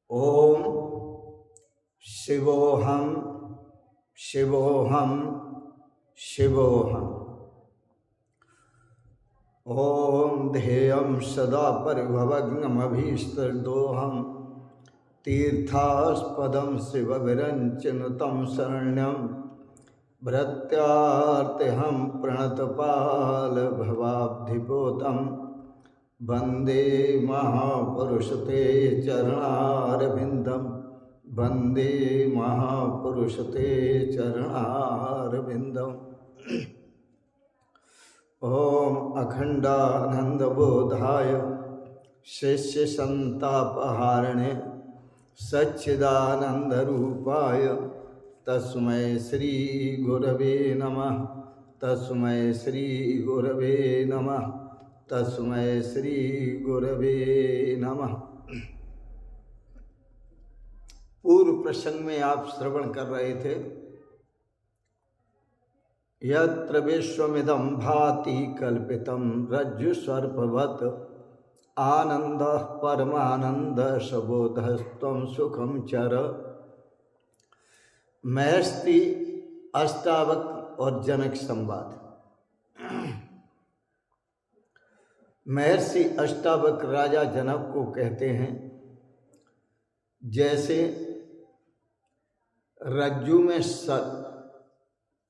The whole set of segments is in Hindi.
ओम शिवोहम शिवोहम शिवोहम। ओम ध्येयं सदा परिभवग्नमभीष्टदोहम तीर्थास्पदं शिवविरञ्चनुतं शरण्यं भृत्यार्तिहं प्रणतपालभवाब्धिपोतं वन्दे महापुरुष ते चरणारविन्दं वन्दे महापुरुष ते चरणारविन्दम्। ओम अखंडानंदबोधाय शिष्य संतापहारिणे सच्चिदानंदरूपाय तस्मै श्री गुरवे नमः। तस्मै श्री गुरवे नमः। तस्मै श्री गुरवे नमः। पूर्व प्रसंग में आप श्रवण कर रहे थे, यत्र विश्वमिदं भाति कल्पितं रज्जु सर्पवत् आनंदः परमानंदः सबोधस्त्वं सुखं चर। महर्षि अष्टावक और जनक संवाद। महर्षि अष्टावक राजा जनक को कहते हैं, जैसे रज्जु में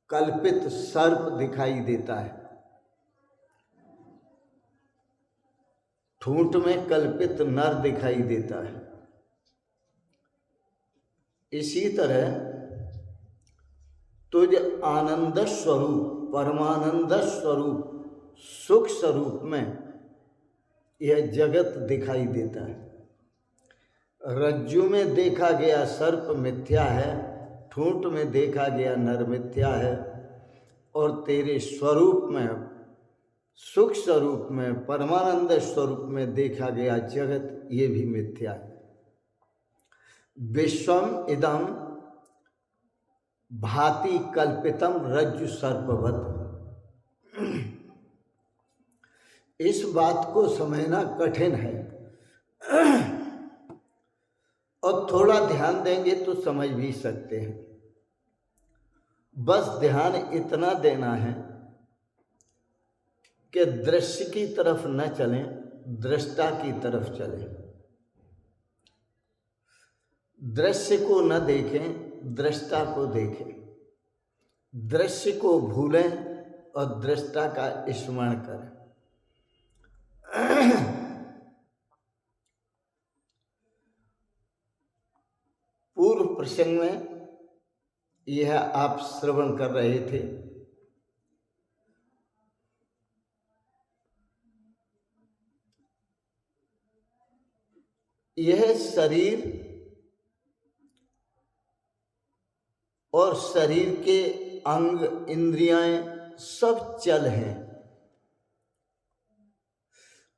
कल्पित सर्प दिखाई देता है, ठूंठ में कल्पित नर दिखाई देता है, इसी तरह तुझ आनंद स्वरूप परमानंद स्वरूप सुख स्वरूप में यह जगत दिखाई देता है। रज्जु में देखा गया सर्प मिथ्या है, ठूंठ में देखा गया नर मिथ्या है, और तेरे स्वरूप में सुख स्वरूप में परमानंद स्वरूप में देखा गया जगत ये भी मिथ्या है। विश्वम इदम भाति कल्पितम रज्जु सर्पवत। इस बात को समझना कठिन है और थोड़ा ध्यान देंगे तो समझ भी सकते हैं। बस ध्यान इतना देना है कि दृश्य की तरफ न चलें, दृष्टा की तरफ चलें। दृश्य को न देखें, दृष्टा को देखें। दृश्य को भूलें और दृष्टा का स्मरण करें। पूर्व प्रसंग में यह आप श्रवण कर रहे थे, यह शरीर और शरीर के अंग इंद्रियां सब चल हैं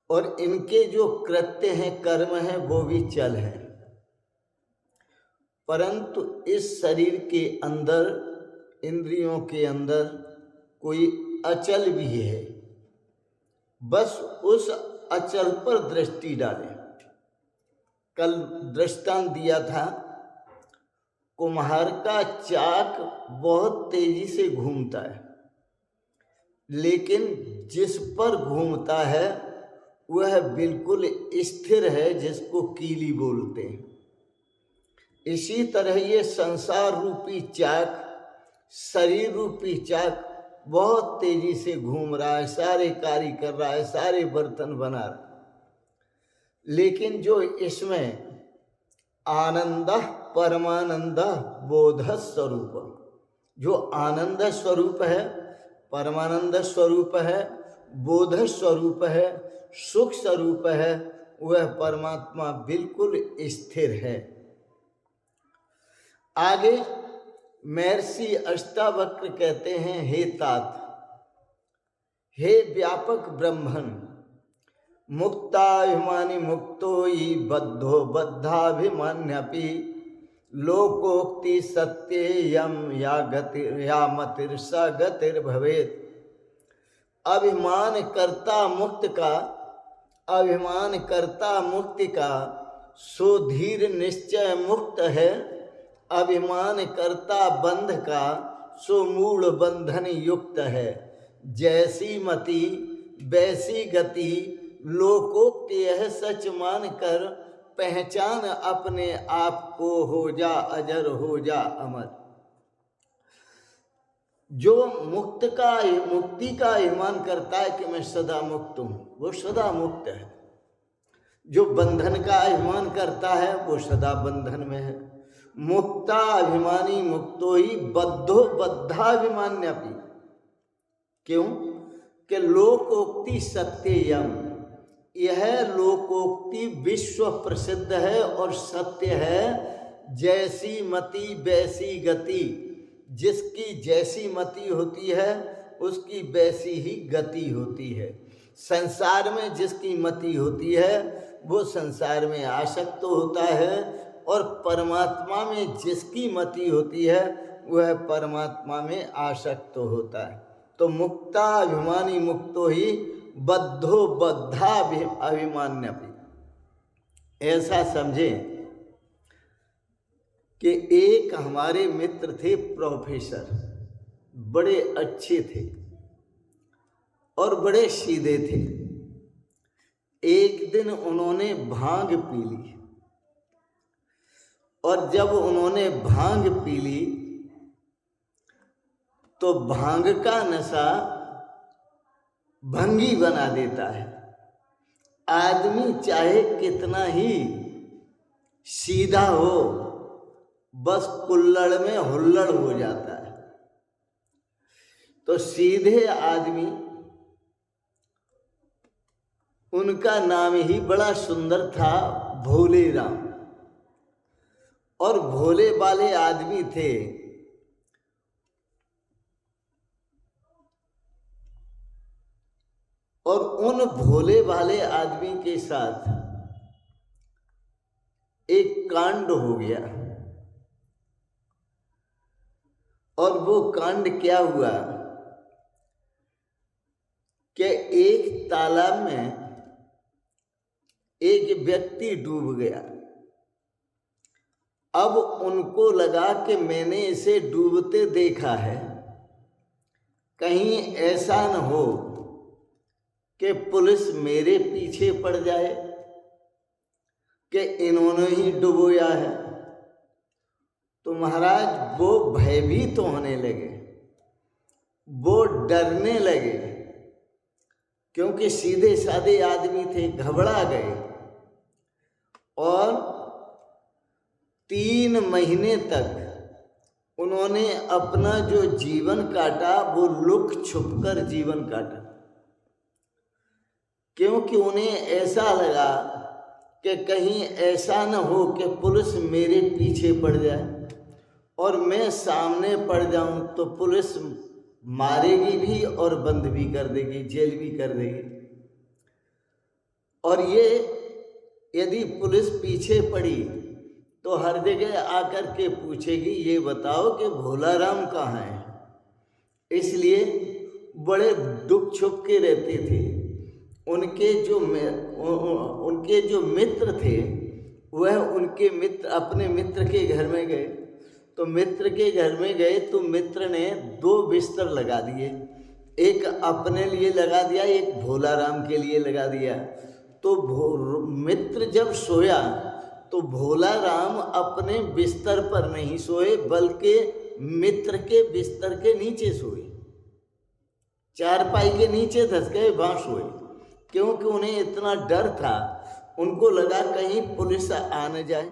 और इनके जो कृत्य हैं, कर्म हैं, वो भी चल हैं। परंतु इस शरीर के अंदर, इंद्रियों के अंदर कोई अचल भी है। बस उस अचल पर दृष्टि डालें। कल दृष्टांत दिया था, कुम्हार का चाक बहुत तेजी से घूमता है, लेकिन जिस पर घूमता है वह बिल्कुल स्थिर है, जिसको कीली बोलते हैं। इसी तरह ये संसार रूपी चाक, शरीर रूपी चाक बहुत तेजी से घूम रहा है, सारे कार्य कर रहा है, सारे बर्तन बना रहा है, लेकिन जो इसमें आनंद परमानंद बोध स्वरूप, जो आनंद स्वरूप है, परमानंद स्वरूप है, बोध स्वरूप है, सुख स्वरूप है, वह परमात्मा बिल्कुल स्थिर है। आगे महर्षि अष्टावक्र कहते हैं, हे तात, हे व्यापक ब्रह्मन, मुक्ताभिमानी मुक्तोयि बद्धो बद्धाभिमान्यपि लोकोक्ति सत्येयं या गति या मतिर्स गतिर्भवेत्। अभिमान करता मुक्ति का सो धीर निश्चय मुक्त है, अभिमान करता बंध का सो मूढ़ बंधन युक्त है। जैसी मति वैसी गति, लोकोक्त यह सच मान कर, पहचान अपने आप को हो जा अजर हो जा अमर। जो मुक्ति का अभिमान करता है कि मैं सदा मुक्त हूँ, वो सदा मुक्त है। जो बंधन का अभिमान करता है वो सदा बंधन में है। मुक्ता अभिमानी मुक्तो ही बद्धो बद्धाभिमान्यपि। क्यों? कि लोकोक्ति सत्ययम, यह लोकोक्ति विश्व प्रसिद्ध है और सत्य है। जैसी मति वैसी गति, जिसकी जैसी मति होती है उसकी वैसी ही गति होती है। संसार में जिसकी मति होती है वो संसार में आसक्त होता है, और परमात्मा में जिसकी मति होती है वह परमात्मा में आसक्त होता है। तो मुक्ता अभिमानी मुक्तो ही बद्धो बद्धा अभिमान्यपि। ऐसा समझें कि एक हमारे मित्र थे प्रोफेसर, बड़े अच्छे थे और बड़े सीधे थे। एक दिन उन्होंने भांग पी ली, और जब उन्होंने भांग पी ली तो भांग का नशा भंगी बना देता है। आदमी चाहे कितना ही सीधा हो, बस कुल्लड़ में हुल्लड़ हो जाता है। तो सीधे आदमी, उनका नाम ही बड़ा सुंदर था, भोले राम, और भोले वाले आदमी थे। और उन भोले वाले आदमी के साथ एक कांड हो गया। और वो कांड क्या हुआ कि एक तालाब में एक व्यक्ति डूब गया। अब उनको लगा कि मैंने इसे डूबते देखा है, कहीं ऐसा न हो कि पुलिस मेरे पीछे पड़ जाए कि इन्होंने ही डुबोया है। तो महाराज वो भयभीत तो होने लगे, वो डरने लगे, क्योंकि सीधे साधे आदमी थे, घबरा गए। और 3 महीने तक उन्होंने अपना जो जीवन काटा वो लुक छुपकर जीवन काटा, क्योंकि उन्हें ऐसा लगा कि कहीं ऐसा न हो कि पुलिस मेरे पीछे पड़ जाए और मैं सामने पड़ जाऊं तो पुलिस मारेगी भी और बंद भी कर देगी, जेल भी कर देगी। और ये यदि पुलिस पीछे पड़ी तो हर जगह आकर के पूछेगी, ये बताओ कि भोला राम कहाँ है। इसलिए बड़े दुख छुप के रहते थे। उनके जो मित्र थे वह उनके मित्र अपने मित्र के घर में गए। तो मित्र के घर में गए तो मित्र ने 2 बिस्तर लगा दिए, एक अपने लिए लगा दिया, एक भोला राम के लिए लगा दिया। तो मित्र जब सोया तो भोला राम अपने बिस्तर पर नहीं सोए, बल्कि मित्र के बिस्तर के नीचे सोए, चारपाई के नीचे धस गए, वहां सोए, क्योंकि उन्हें इतना डर था। उनको लगा कहीं पुलिस आ न जाए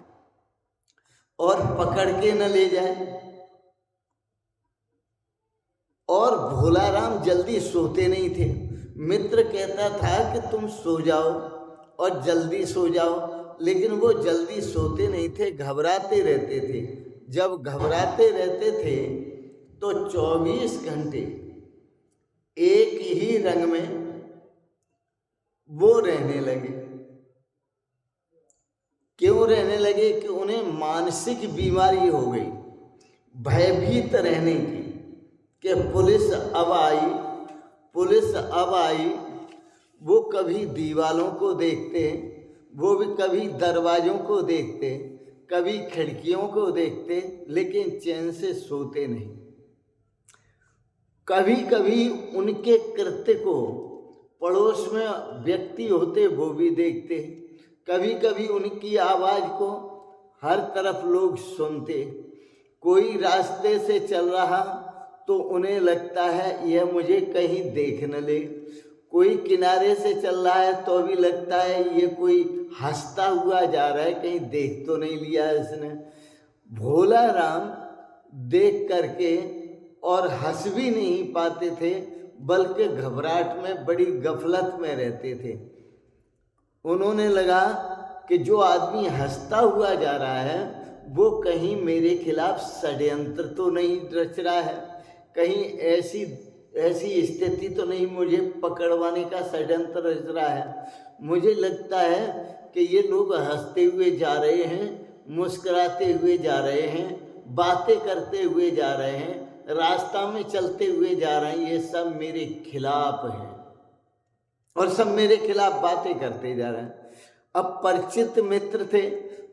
और पकड़ के न ले जाए। और भोला राम जल्दी सोते नहीं थे। मित्र कहता था कि तुम सो जाओ और जल्दी सो जाओ, लेकिन वो जल्दी सोते नहीं थे, घबराते रहते थे। जब घबराते रहते थे तो 24 घंटे एक ही रंग में वो रहने लगे। क्यों रहने लगे? कि उन्हें मानसिक बीमारी हो गई, भयभीत रहने की, कि पुलिस अब आई, पुलिस अब आई। वो कभी दीवालों को देखते, वो भी कभी दरवाज़ों को देखते, कभी खिड़कियों को देखते, लेकिन चैन से सोते नहीं। कभी कभी उनके कृत्य को पड़ोस में व्यक्ति होते वो भी देखते, कभी कभी उनकी आवाज़ को हर तरफ लोग सुनते। कोई रास्ते से चल रहा तो उन्हें लगता है यह मुझे कहीं देख न ले, कोई किनारे से चल रहा है तो भी लगता है ये कोई हंसता हुआ जा रहा है, कहीं देख तो नहीं लिया इसने। भोला राम देख करके और हंस भी नहीं पाते थे, बल्कि घबराहट में बड़ी गफलत में रहते थे। उन्होंने लगा कि जो आदमी हंसता हुआ जा रहा है वो कहीं मेरे खिलाफ षड्यंत्र तो नहीं रच रहा है, कहीं ऐसी स्थिति तो नहीं मुझे पकड़वाने का षड्यंत्र रच रहा है। मुझे लगता है कि ये लोग हंसते हुए जा रहे हैं, मुस्कुराते हुए जा रहे हैं, बातें करते हुए जा रहे हैं, रास्ता में चलते हुए जा रहे हैं, ये सब मेरे खिलाफ हैं और सब मेरे खिलाफ बातें करते जा रहे हैं। अब परिचित मित्र थे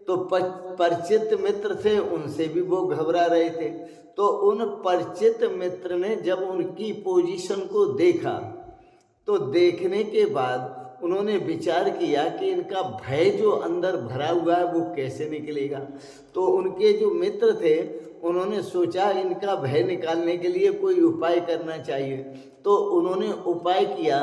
तो परिचित मित्र थे, उनसे भी वो घबरा रहे थे। तो उन परिचित मित्र ने जब उनकी पोजीशन को देखा तो देखने के बाद उन्होंने विचार किया कि इनका भय जो अंदर भरा हुआ है वो कैसे निकलेगा। तो उनके जो मित्र थे उन्होंने सोचा इनका भय निकालने के लिए कोई उपाय करना चाहिए। तो उन्होंने उपाय किया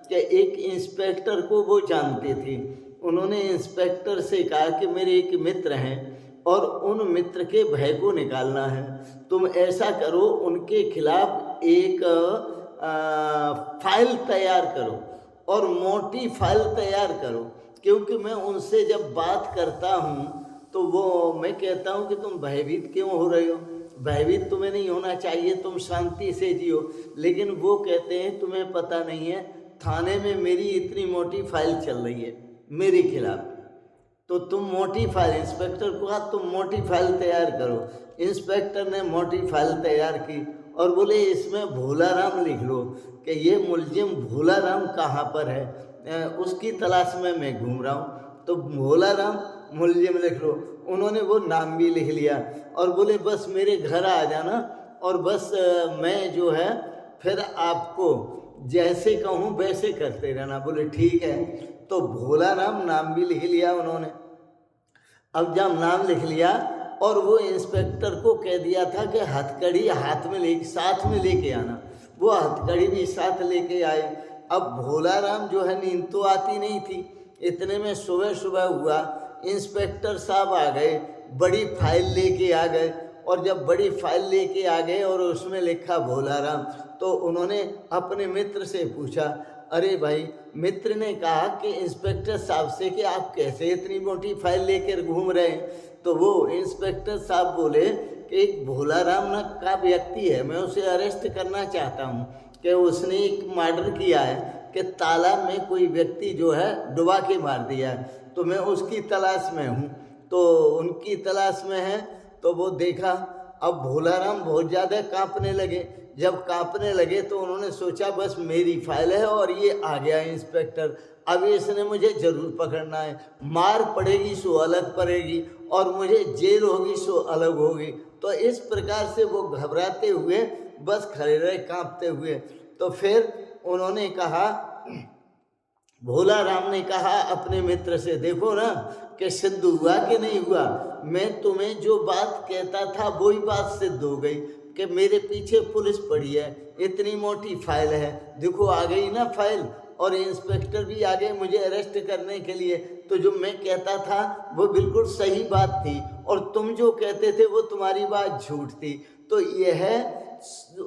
कि एक इंस्पेक्टर को वो जानते थे, उन्होंने इंस्पेक्टर से कहा कि मेरे एक मित्र हैं और उन मित्र के भय को निकालना है, तुम ऐसा करो उनके खिलाफ एक फाइल तैयार करो और मोटी फाइल तैयार करो, क्योंकि मैं उनसे जब बात करता हूँ तो वो मैं कहता हूँ कि तुम भयभीत क्यों हो रहे हो, भयभीत तुम्हें नहीं होना चाहिए, तुम शांति से जियो। लेकिन वो कहते हैं तुम्हें पता नहीं है थाने में मेरी इतनी मोटी फाइल चल रही है मेरे खिलाफ, तो तुम मोटी फाइल, इंस्पेक्टर को कहा तुम मोटी फाइल तैयार करो। इंस्पेक्टर ने मोटी फाइल तैयार की और बोले इसमें भोला राम लिख लो कि ये मुलजिम भोला राम कहाँ पर है, उसकी तलाश में मैं घूम रहा हूँ, तो भोला राम मुलजिम लिख लो। उन्होंने वो नाम भी लिख लिया और बोले बस मेरे घर आ जाना और बस मैं जो है फिर आपको जैसे कहूँ वैसे करते रहना। बोले ठीक है। तो भोला राम नाम भी लिख लिया उन्होंने। अब जब नाम लिख लिया और वो इंस्पेक्टर को कह दिया था कि हथकड़ी हाथ में साथ में लेके आना, वो हथकड़ी भी साथ लेके आए। अब भोला राम जो है नींद तो आती नहीं थी, इतने में सुबह सुबह हुआ, इंस्पेक्टर साहब आ गए, बड़ी फाइल लेके आ गए और जब बड़ी फाइल लेके आ गए और उसमें लिखा भोला राम, तो उन्होंने अपने मित्र से पूछा, अरे भाई, मित्र ने कहा कि इंस्पेक्टर साहब से कि आप कैसे इतनी मोटी फाइल लेकर घूम रहे हैं। तो वो इंस्पेक्टर साहब बोले कि एक भोला राम ना का व्यक्ति है, मैं उसे अरेस्ट करना चाहता हूँ कि उसने एक मर्डर किया है कि तालाब में कोई व्यक्ति जो है डुबा के मार दिया है, तो मैं उसकी तलाश में हूँ। तो उनकी तलाश में है तो वो देखा। अब भोला राम बहुत ज़्यादा कांपने लगे। जब कांपने लगे तो उन्होंने सोचा बस मेरी फाइल है और ये आ गया इंस्पेक्टर, अब इसने मुझे ज़रूर पकड़ना है, मार पड़ेगी सो अलग पड़ेगी और मुझे जेल होगी सो अलग होगी। तो इस प्रकार से वो घबराते हुए बस खड़े रहे कांपते हुए। तो फिर उन्होंने कहा, भोला राम ने कहा अपने मित्र से, देखो ना कि सिद्ध हुआ कि नहीं हुआ, मैं तुम्हें जो बात कहता था वही बात सिद्ध हो गई कि मेरे पीछे पुलिस पड़ी है, इतनी मोटी फाइल है, देखो आ गई ना फाइल, और इंस्पेक्टर भी आ गए मुझे अरेस्ट करने के लिए। तो जो मैं कहता था वो बिल्कुल सही बात थी और तुम जो कहते थे वो तुम्हारी बात झूठ थी। तो यह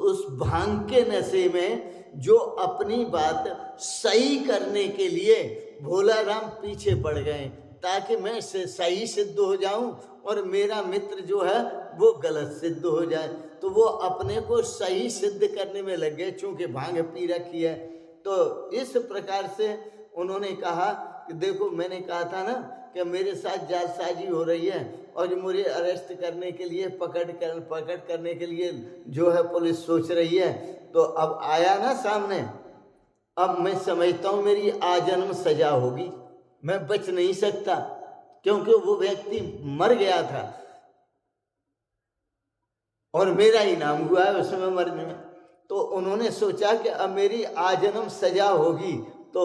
उस भांग के नशे में जो अपनी बात सही करने के लिए भोला राम पीछे पड़ गए ताकि मैं सही सिद्ध हो जाऊं और मेरा मित्र जो है वो गलत सिद्ध हो जाए। तो वो अपने को सही सिद्ध करने में लग गए, चूँकि भांग पी रखी है। तो इस प्रकार से उन्होंने कहा कि देखो मैंने कहा था ना कि मेरे साथ जालसाजी हो रही है और जो मुझे अरेस्ट करने के लिए पकड़ करने के लिए जो है पुलिस सोच रही है। तो अब आया ना सामने, अब मैं समझता हूँ मेरी आजन्म सजा होगी, मैं बच नहीं सकता, क्योंकि वो व्यक्ति मर गया था और मेरा ही नाम हुआ है उसमें मरने में। तो उन्होंने सोचा कि अब मेरी आजन्म सजा होगी। तो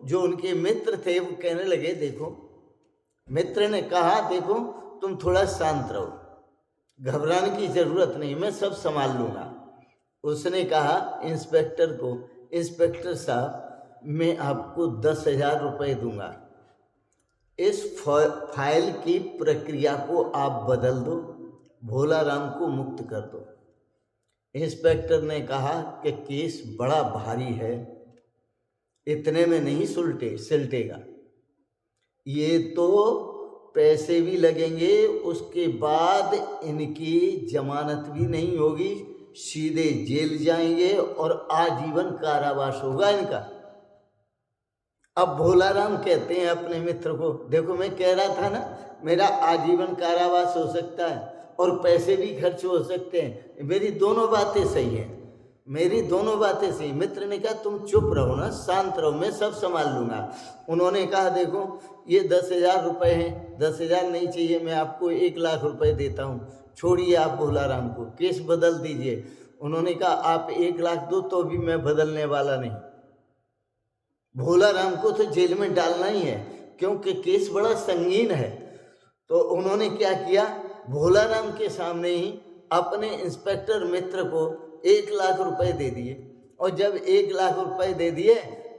जो उनके मित्र थे वो कहने लगे, देखो, मित्र ने कहा, देखो तुम थोड़ा शांत रहो, घबराने की जरूरत नहीं, मैं सब संभाल लूंगा। उसने कहा इंस्पेक्टर को, इंस्पेक्टर साहब, मैं आपको 10,000 रुपये दूंगा, इस फाइल की प्रक्रिया को आप बदल दो, भोला राम को मुक्त कर दो। इंस्पेक्टर ने कहा कि केस बड़ा भारी है, इतने में नहीं सिलटेगा, ये तो पैसे भी लगेंगे, उसके बाद इनकी जमानत भी नहीं होगी, सीधे जेल जाएंगे और आजीवन कारावास होगा इनका। अब भोला राम कहते हैं अपने मित्र को, देखो मैं कह रहा था ना, मेरा आजीवन कारावास हो सकता है और पैसे भी खर्च हो सकते हैं, मेरी दोनों बातें सही हैं, मेरी दोनों बातें सही। मित्र ने कहा तुम चुप रहो ना, शांत रहो, मैं सब संभाल लूंगा। उन्होंने कहा देखो ये 10,000 रुपये हैं, 10,000 नहीं चाहिए, मैं आपको 1,00,000 रुपये देता हूँ, छोड़िए आप भोला राम को, केस बदल दीजिए। उन्होंने कहा आप 1,00,000 दो तो भी मैं बदलने वाला नहीं, भोला राम को तो जेल में डालना ही है, क्योंकि केस बड़ा संगीन है। तो उन्होंने क्या किया, भोला राम के सामने ही अपने इंस्पेक्टर मित्र को 1,00,000 रुपये दे दिए। और जब 1,00,000 रुपये दे दिए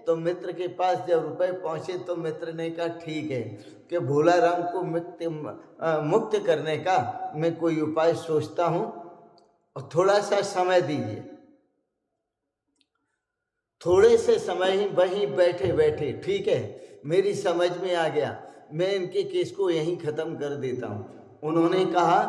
तो मित्र के पास जब रुपए पहुंचे तो मित्र ने कहा ठीक है कि भोला राम को मुक्त करने का मैं कोई उपाय सोचता हूँ और थोड़ा सा समय दीजिए। थोड़े से समय ही वहीं बैठे बैठे, ठीक है मेरी समझ में आ गया, मैं इनके केस को यहीं ख़त्म कर देता हूँ। उन्होंने कहा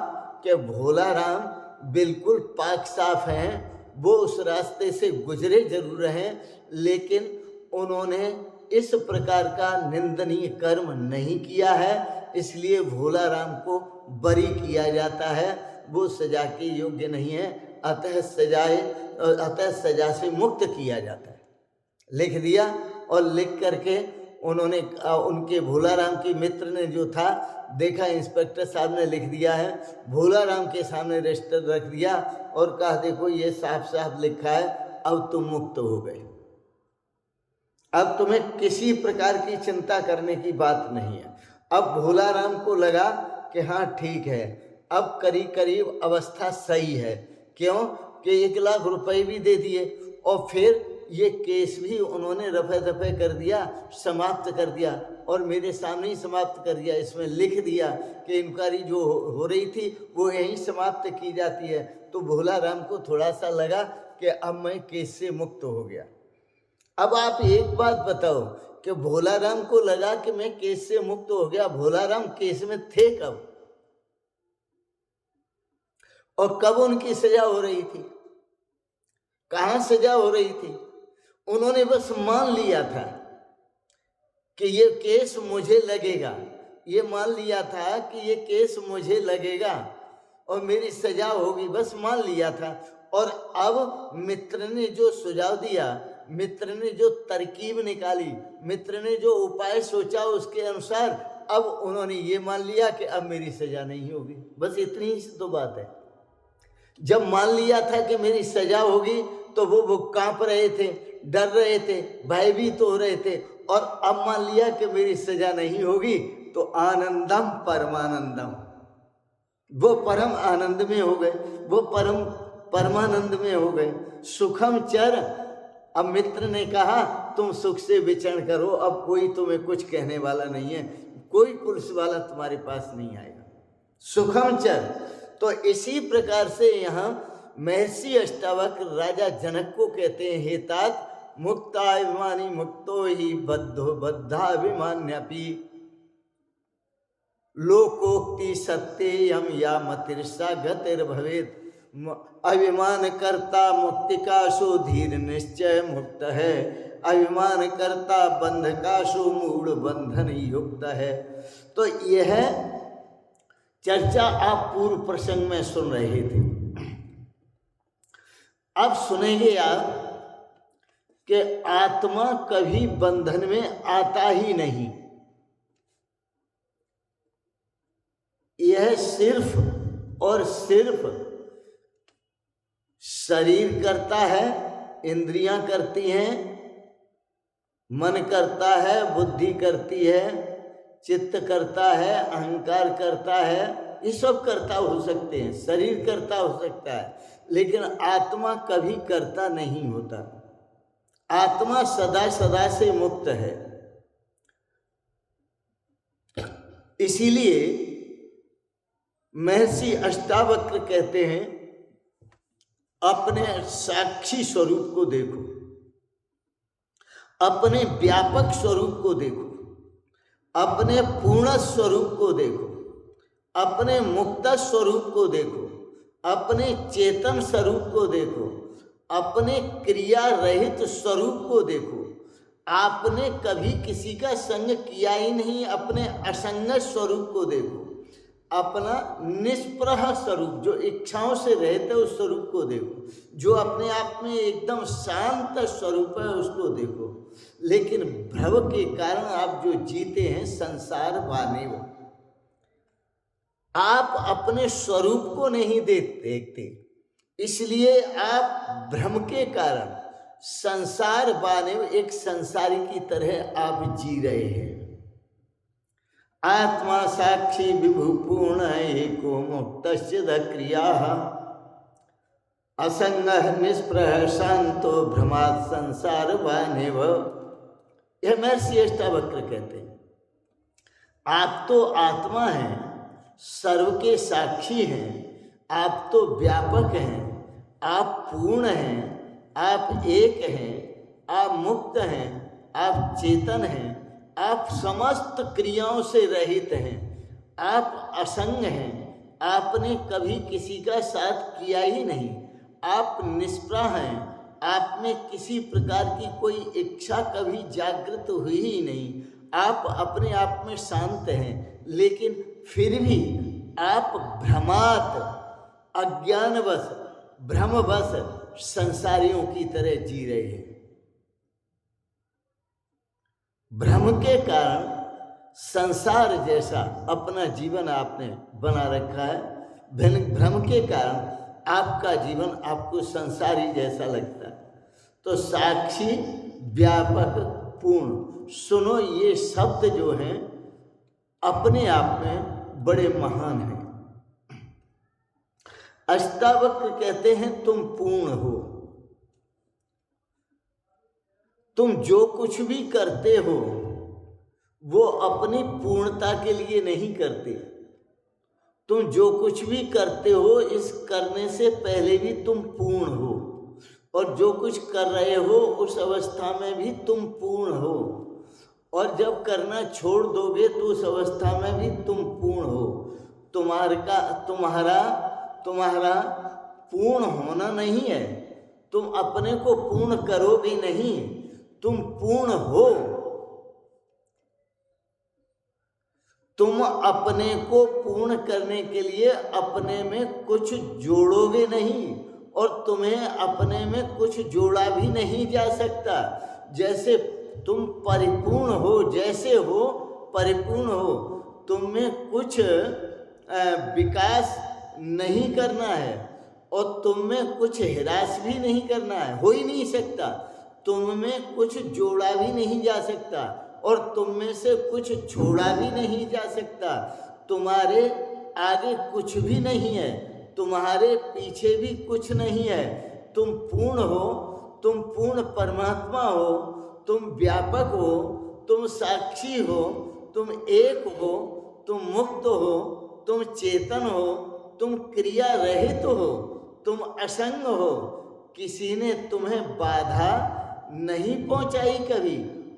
कि भोला राम बिल्कुल पाक साफ हैं, वो उस रास्ते से गुजरे जरूर हैं, लेकिन उन्होंने इस प्रकार का निंदनीय कर्म नहीं किया है, इसलिए भोला राम को बरी किया जाता है, वो सजा के योग्य नहीं है, अतः सजा से मुक्त किया जाता है। लिख दिया और लिख करके उन्होंने उनके भोला राम के मित्र ने जो था देखा, इंस्पेक्टर साहब ने लिख दिया है, भोला राम के सामने रजिस्टर रख दिया और कहा देखो ये साफ साफ लिखा है, अब तुम मुक्त हो गए, अब तुम्हें किसी प्रकार की चिंता करने की बात नहीं है। अब भोला राम को लगा कि हाँ ठीक है, अब करीब करीब अवस्था सही है, क्यों कि 1,00,000 रुपये भी दे दिए और फिर ये केस भी उन्होंने रफे दफे कर दिया, समाप्त कर दिया और मेरे सामने ही समाप्त कर दिया। इसमें लिख दिया कि इंक्वायरी जो हो रही थी वो यहीं समाप्त की जाती है। तो भोला राम को थोड़ा सा लगा कि अब मैं केस से मुक्त हो गया। अब आप एक बात बताओ कि भोला राम को लगा कि मैं केस से मुक्त हो गया, भोला राम केस में थे कब और कब उनकी सजा हो रही थी, कहाँ सजा हो रही थी? उन्होंने बस मान लिया था कि ये केस मुझे लगेगा, ये मान लिया था कि ये केस मुझे लगेगा और मेरी सजा होगी, बस मान लिया था। और अब मित्र ने जो सुझाव दिया, मित्र ने जो तरकीब निकाली, मित्र ने जो उपाय सोचा, उसके अनुसार अब उन्होंने ये मान लिया कि अब मेरी सजा नहीं होगी। बस इतनी ही तो बात है। जब मान लिया था कि मेरी सजा होगी तो वो कांप रहे थे, डर रहे थे, भयभीत हो रहे थे, और अब मान लिया कि मेरी सजा नहीं होगी तो आनंदम परमानंदम, वो परम आनंद में हो गए, वो परमानंद में हो गए। सुखम चर, अब मित्र ने कहा तुम सुख से विचरण करो, अब कोई तुम्हें कुछ कहने वाला नहीं है, कोई पुलिस वाला तुम्हारे पास नहीं आएगा। सुखम चर। तो इसी प्रकार से यहाँ महर्षि अष्टावक्र राजा जनक को कहते हैं, हे तात मुक्ताभिमानी मुक्तो ही बद्धो बद्धाभिमान्यपि लोकोक्ति सत्यम या मतिर्षा गतिर्भवेत्, अभिमान करता मुक्ति का सो धीर निश्चय मुक्त है, अभिमान करता बंध का सो मूढ़ बंधन युक्त है। तो यह चर्चा आप पूर्व प्रसंग में सुन रहे थे, अब सुनेंगे आप कि आत्मा कभी बंधन में आता ही नहीं, यह सिर्फ और सिर्फ शरीर करता है, इंद्रियां करती हैं, मन करता है, बुद्धि करती है, चित्त करता है, अहंकार करता है, ये सब करता हो सकते हैं, शरीर करता हो सकता है, लेकिन आत्मा कभी करता नहीं होता। आत्मा सदा सदा से मुक्त है। इसीलिए महर्षि अष्टावक्र कहते हैं, अपने साक्षी स्वरूप को देखो, अपने व्यापक स्वरूप को देखो, अपने पूर्ण स्वरूप को देखो, अपने मुक्त स्वरूप को देखो, अपने चेतन स्वरूप को देखो, अपने क्रिया रहित स्वरूप को देखो। आपने कभी किसी का संग किया ही नहीं, अपने असंग स्वरूप को देखो, अपना निष्प्रह स्वरूप जो इच्छाओं से रहता है उस स्वरूप को देखो, जो अपने आप में एकदम शांत स्वरूप है उसको देखो। लेकिन भ्रम के कारण आप जो जीते हैं संसार वानेव, आप अपने स्वरूप को नहीं देखते, इसलिए आप भ्रम के कारण संसार वानेव एक संसारी की तरह आप जी रहे हैं। आत्मा साक्षी विभुपूर्ण एको मुक्त क्रिया असंग निष्प्रह शांतो भ्रमात् संसार वानेव। यह महर्षि अष्टावक्र कहते हैं, आप तो आत्मा हैं, सर्व के साक्षी हैं, आप तो व्यापक हैं, आप पूर्ण हैं, आप एक हैं, आप मुक्त हैं, आप चेतन हैं, आप समस्त क्रियाओं से रहित हैं, आप असंग हैं, आपने कभी किसी का साथ किया ही नहीं, आप निष्प्रह हैं, आप में किसी प्रकार की कोई इच्छा कभी जागृत हुई ही नहीं, आप अपने आप में शांत हैं, लेकिन फिर भी आप भ्रमात अज्ञानवश भ्रमवश संसारियों की तरह जी रहे हैं। भ्रम के कारण संसार जैसा अपना जीवन आपने बना रखा है। भ्रम के कारण आपका जीवन आपको संसारी जैसा लगता है। तो साक्षी, व्यापक, पूर्ण, सुनो, ये शब्द जो हैं अपने आप में बड़े महान हैं। अष्टावक्र कहते हैं तुम पूर्ण हो, तुम जो कुछ भी करते हो वो अपनी पूर्णता के लिए नहीं करते। तुम जो कुछ भी करते हो इस करने से पहले भी तुम पूर्ण हो, और जो कुछ कर रहे हो उस अवस्था में भी तुम पूर्ण हो, और जब करना छोड़ दोगे तो उस अवस्था में भी तुम पूर्ण हो। तुम्हारा पूर्ण होना नहीं है, तुम अपने को पूर्ण करोगे नहीं, तुम पूर्ण हो। तुम अपने को पूर्ण करने के लिए अपने में कुछ जोड़ोगे नहीं, और तुम्हें अपने में कुछ जोड़ा भी नहीं जा सकता। जैसे तुम परिपूर्ण हो, जैसे हो परिपूर्ण हो, तुम में कुछ विकास नहीं करना है और तुम में कुछ ह्रास भी नहीं करना है, हो ही नहीं सकता। तुम में कुछ जोड़ा भी नहीं जा सकता और तुम में से कुछ छोड़ा भी नहीं जा सकता। तुम्हारे आगे कुछ भी नहीं है, तुम्हारे पीछे भी कुछ नहीं है। तुम पूर्ण हो, तुम पूर्ण परमात्मा हो, तुम व्यापक हो, तुम साक्षी हो, तुम एक हो, तुम मुक्त हो, तुम चेतन हो, तुम क्रिया रहित हो, तुम असंग हो। किसी ने तुम्हें बाधा नहीं पहुंचाई कभी,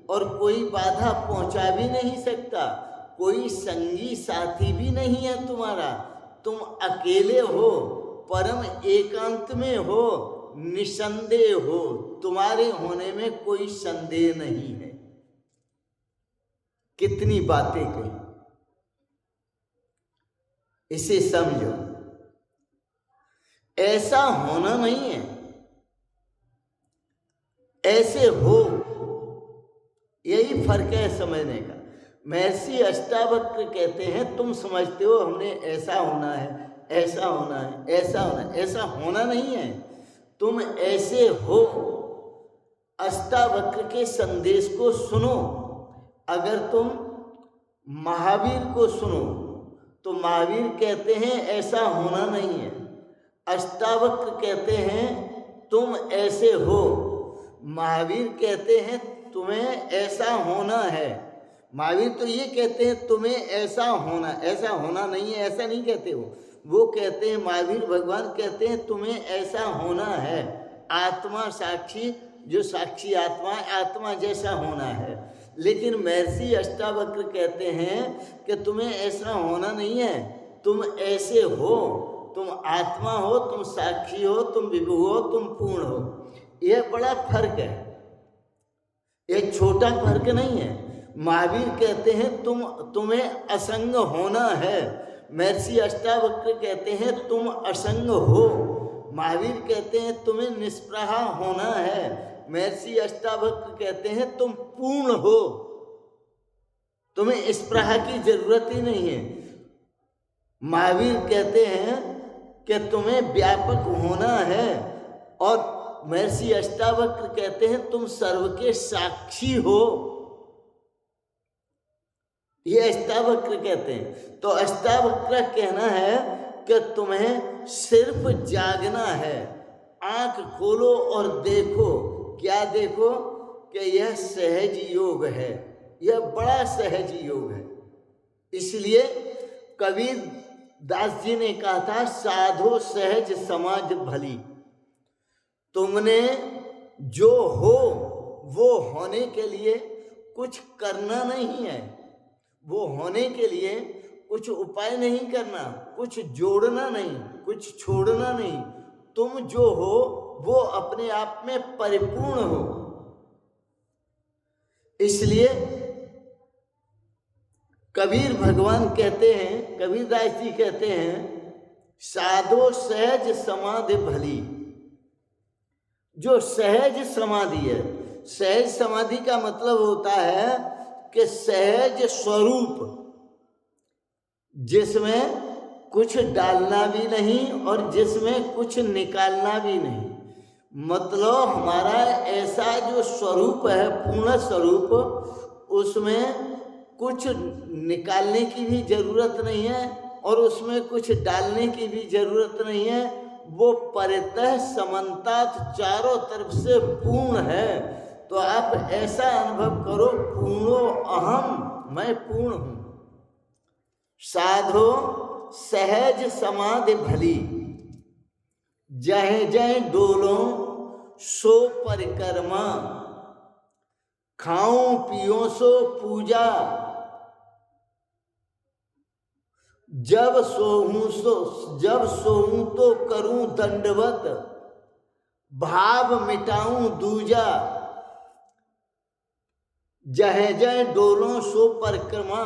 और कोई बाधा पहुंचा भी नहीं सकता। कोई संगी साथी भी नहीं है तुम्हारा, तुम अकेले हो, परम एकांत में हो, निसंदेह हो, तुम्हारे होने में कोई संदेह नहीं है। कितनी बातें कही, इसे समझो। ऐसा होना नहीं है, ऐसे हो, यही फर्क है समझने का। महर्षि अष्टावक्र कहते हैं तुम समझते हो हमने ऐसा होना है, ऐसा होना है, ऐसा होना है, ऐसा होना नहीं है, तुम ऐसे हो। अष्टावक्र के संदेश को सुनो। अगर तुम महावीर को सुनो तो महावीर कहते हैं ऐसा होना नहीं है। अष्टावक्र कहते हैं तुम ऐसे हो, महावीर कहते हैं तुम्हें ऐसा होना है। महावीर तो ये कहते हैं तुम्हें ऐसा होना नहीं है, ऐसा नहीं कहते वो कहते हैं, महावीर भगवान कहते हैं तुम्हें ऐसा होना है। आत्मा साक्षी, जो साक्षी आत्मा है, आत्मा जैसा होना है। लेकिन महर्षि अष्टावक्र कहते हैं कि तुम्हें ऐसा होना नहीं है, तुम ऐसे हो, तुम आत्मा हो, तुम साक्षी हो, तुम विभु हो, तुम पूर्ण हो। यह बड़ा फर्क है, यह छोटा फर्क नहीं है। महावीर कहते हैं तुम्हें असंग होना है, महर्षि अष्टावक्र कहते हैं तुम असंग हो। महावीर कहते हैं तुम्हें निष्प्रह होना है, महर्षि अष्टावक्र कहते हैं तुम पूर्ण हो, तुम्हें स्प्रहा की जरूरत ही नहीं है। महावीर कहते हैं कि तुम्हें व्यापक होना है, और महर्षि अष्टावक्र कहते हैं तुम सर्व के साक्षी हो। ये अष्टावक्र कहते हैं। तो अष्टावक्र कहना है कि तुम्हें सिर्फ जागना है, आंख खोलो और देखो। क्या देखो? कि यह सहज योग है, यह बड़ा सहज योग है। इसलिए कबीर दास जी ने कहा था, साधो सहज समाज भली। तुमने जो हो वो होने के लिए कुछ करना नहीं है, वो होने के लिए कुछ उपाय नहीं करना, कुछ जोड़ना नहीं, कुछ छोड़ना नहीं। तुम जो हो वो अपने आप में परिपूर्ण हो। इसलिए कबीर भगवान कहते हैं, कबीरदास जी कहते हैं, साधो सहज समाधि भली। जो सहज समाधि है, सहज समाधि का मतलब होता है कि सहज स्वरूप, जिसमें कुछ डालना भी नहीं और जिसमें कुछ निकालना भी नहीं। मतलब हमारा ऐसा जो स्वरूप है, पूर्ण स्वरूप, उसमें कुछ निकालने की भी जरूरत नहीं है और उसमें कुछ डालने की भी जरूरत नहीं है। वो परितः समन्तात चारों तरफ से पूर्ण है। तो आप ऐसा अनुभव करो, पूर्णो अहम, मैं पूर्ण हूं। साधो सहज समाधि भली, जय जय डोलो सो परिक्रमा, खाऊं पियो सो पूजा, जब सोऊं तो करूं दंडवत, भाव मिटाऊं दूजा। जय जय डोलो सो परिक्रमा,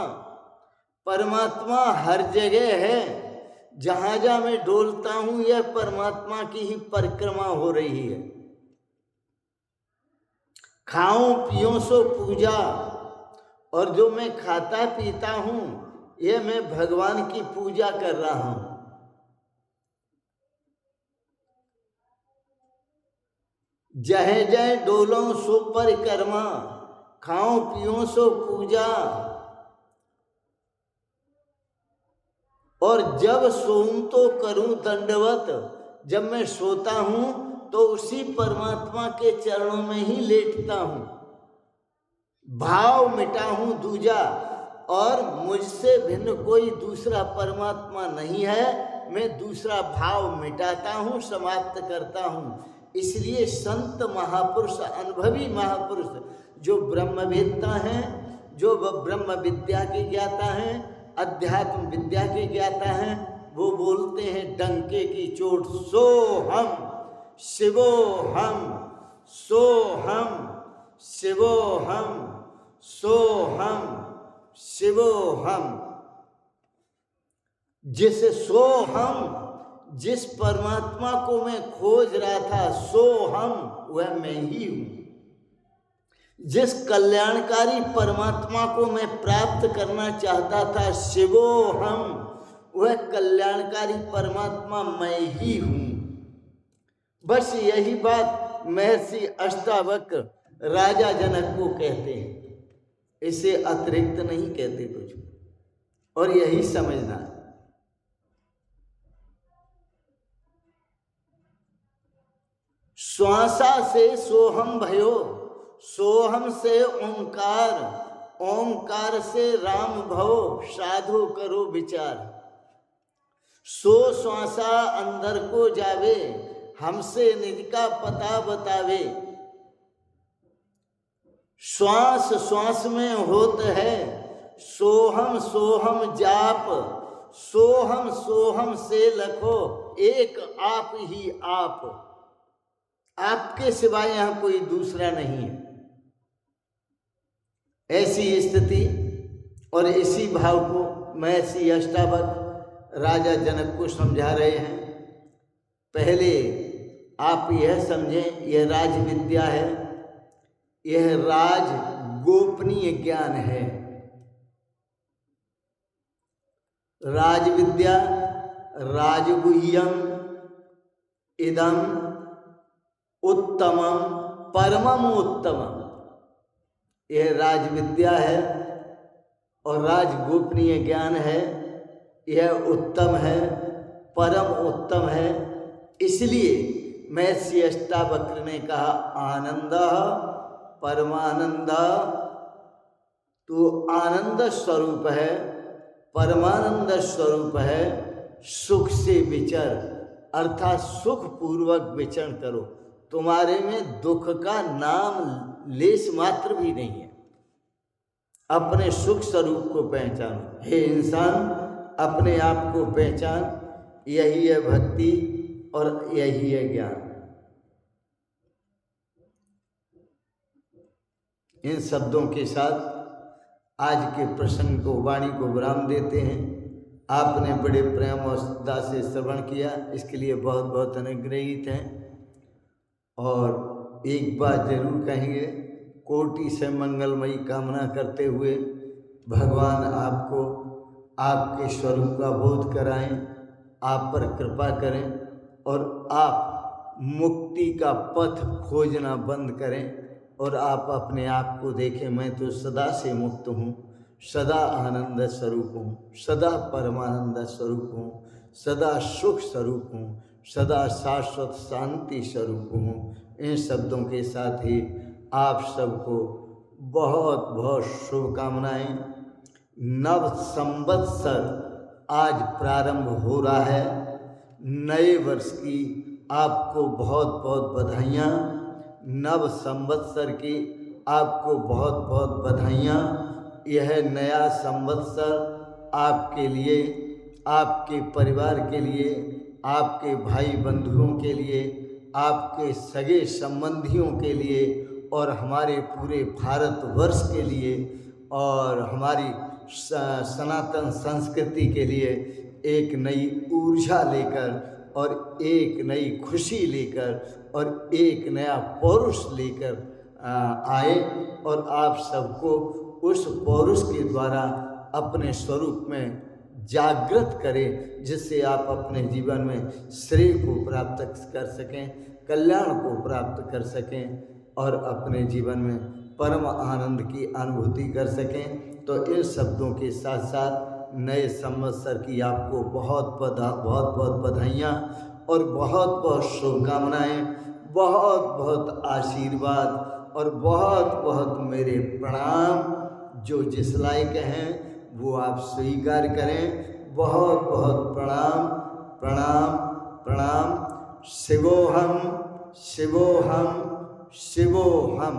परमात्मा हर जगह है। जहां जहां मैं डोलता हूं, यह परमात्मा की ही परिक्रमा हो रही है। खाऊं पियो सो पूजा, और जो मैं खाता पीता हूं, यह मैं भगवान की पूजा कर रहा हूं। जय जय डोलो सो परिक्रमा, खाऊं पियो सो पूजा, और जब सोऊं तो करूं दंडवत। जब मैं सोता हूं तो उसी परमात्मा के चरणों में ही लेटता हूं। भाव मिटाऊं दूजा, और मुझसे भिन्न कोई दूसरा परमात्मा नहीं है। मैं दूसरा भाव मिटाता हूं, समाप्त करता हूं। इसलिए संत महापुरुष, अनुभवी महापुरुष, जो ब्रह्मवेत्ता हैं, जो ब्रह्म विद्या के ज्ञाता हैं, अध्यात्म विद्या के ज्ञाता हैं, वो बोलते हैं डंके की चोट, सो हम शिवो हम, सो हम शिवो हम, सो हम शिवो हम। जिस परमात्मा को मैं खोज रहा था, सो हम, वह मैं ही हूं। जिस कल्याणकारी परमात्मा को मैं प्राप्त करना चाहता था, शिवो हम, वह कल्याणकारी परमात्मा मैं ही हूं। बस यही बात महर्षि अष्टावक्र राजा जनक को कहते हैं, इससे अतिरिक्त नहीं कहते कुछ। और यही समझना, श्वासा से सोहम भयो, सोहम से ओंकार, ओंकार से राम भव, साधु करो विचार। सो श्वासा अंदर को जावे, हमसे निज का पता बतावे। श्वास श्वास में होत है, सोहम सोहम जाप, सोहम सोहम से लखो, एक आप ही आप, आपके सिवाय यहां कोई दूसरा नहीं है। ऐसी स्थिति और इसी भाव को महर्षि अष्टावक्र राजा जनक को समझा रहे हैं। पहले आप यह समझें, यह राज विद्या है, यह राज गोपनीय ज्ञान है। राज विद्या राजगुह्यम इदम उत्तमम परमम उत्तमम, यह राज विद्या है और राज गोपनीय ज्ञान है। यह उत्तम है, परम उत्तम है। इसलिए महर्षि अष्टावक्र ने कहा आनंद परमानंद, तो आनंद स्वरूप है, परमानंद स्वरूप है। सुख से विचर, अर्थात सुख पूर्वक विचरण करो। तुम्हारे में दुख का नाम लेश मात्र भी नहीं है। अपने सुख स्वरूप को पहचानो। हे इंसान, अपने आप को पहचान, यही है भक्ति और यही है ज्ञान। इन शब्दों के साथ आज के प्रसंग को, वाणी को विराम देते हैं। आपने बड़े प्रेम और श्रद्धा से श्रवण किया, इसके लिए बहुत बहुत अनुग्रहित हैं। और एक बात जरूर कहेंगे, कोटि से मंगलमयी कामना करते हुए भगवान आपको आपके स्वरूप का बोध कराएं, आप पर कृपा करें और आप मुक्ति का पथ खोजना बंद करें और आप अपने आप को देखें, मैं तो सदा से मुक्त हूँ, सदा आनंद स्वरूप हूँ, सदा परमानंद स्वरूप हूँ, सदा सुख स्वरूप हूँ, सदा शाश्वत शांति स्वरूप हूँ। इन शब्दों के साथ ही आप सबको बहुत बहुत शुभकामनाएं। नव संवत्सर आज प्रारंभ हो रहा है, नए वर्ष की आपको बहुत बहुत बधाइयाँ। नव संवत्सर की आपको बहुत बहुत बधाइयाँ। यह नया संवत्सर आपके लिए, आपके परिवार के लिए, आपके भाई बंधुओं के लिए, आपके सगे संबंधियों के लिए और हमारे पूरे भारतवर्ष के लिए और हमारी सनातन संस्कृति के लिए एक नई ऊर्जा लेकर और एक नई खुशी लेकर और एक नया पौरुष लेकर आए और आप सबको उस पौरुष के द्वारा अपने स्वरूप में जागृत करें, जिससे आप अपने जीवन में श्रेय को प्राप्त कर सकें, कल्याण को प्राप्त कर सकें और अपने जीवन में परम आनंद की अनुभूति कर सकें। तो इन शब्दों के साथ साथ नए संवत्सर की आपको बहुत बहुत बधाइयाँ और बहुत बहुत शुभकामनाएँ, बहुत बहुत आशीर्वाद और बहुत बहुत मेरे प्रणाम। जो जिस लायक हैं वो आप स्वीकार करें। बहुत बहुत प्रणाम प्रणाम प्रणाम। शिवोहम शिवोहम शिवोहम।